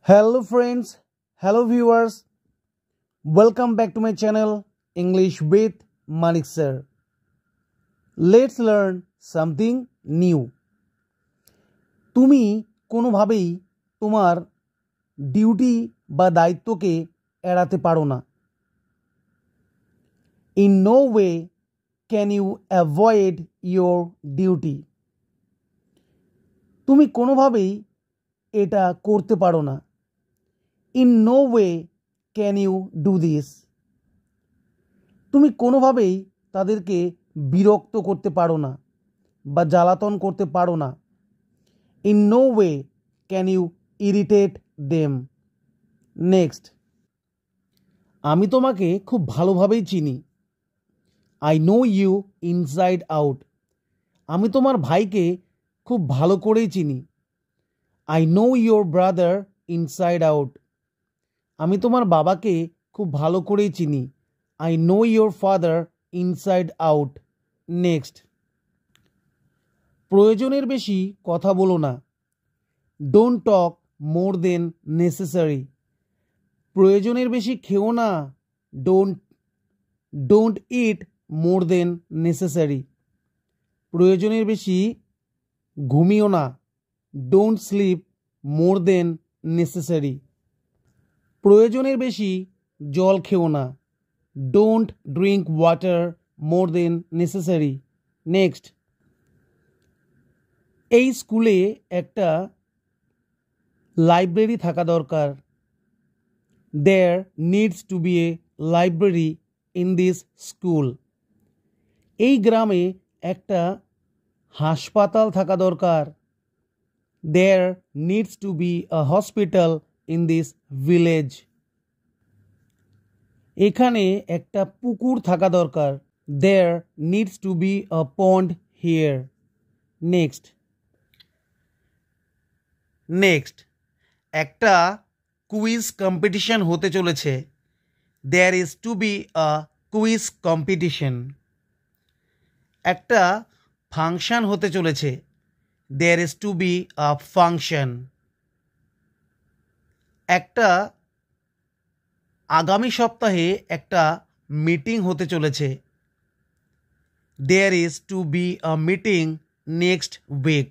Hello friends, hello viewers, welcome back to my channel English with Manik sir. Let's learn something new. তুমি কোনোভাবেই তোমার duty বা দায়িত্বকে এড়াতে পারো না। In no way can you avoid your duty. তুমি কোনোভাবেই এটা করতে পারো না। In no way can you do this. তুমি কোনোভাবেই তাদেরকে বিরক্ত করতে পারো না বা জ্বালাতন করতে পারো না। In no way can you irritate them. Next, আমি তোমাকে খুব ভালোভাবেই চিনি। I know you inside out. আমি তোমার ভাইকে খুব ভালো করেই চিনি। I know your brother inside out. আমি তোমার বাবাকে খুব ভালো করেই চিনি। I know your father inside out. Next, প্রয়োজনের বেশি কথা বলো না। Don't talk more than necessary. প্রয়োজনের বেশি খেও না। Don't eat more than necessary. প্রয়োজনের বেশি ঘুমিও না। Don't sleep more than necessary. প্রয়োজনের বেশি জল খেও না। Don't drink water more than necessary. Next, এই স্কুলে একটা লাইব্রেরি থাকা দরকার। There needs to be a library in this school. এই গ্রামে একটা হাসপাতাল থাকা দরকার। There needs to be a hospital in this village. এখানে একটা পুকুর থাকা দরকার। There needs to be a pond here. Next, একটা কুইজ কম্পিটিশন হতে চলেছে। There is to be a quiz competition. একটা ফাংশন হতে চলেছে। There is to be a function. একটা আগামী সপ্তাহে একটা মিটিং হতে চলেছে। There is to be a meeting next week.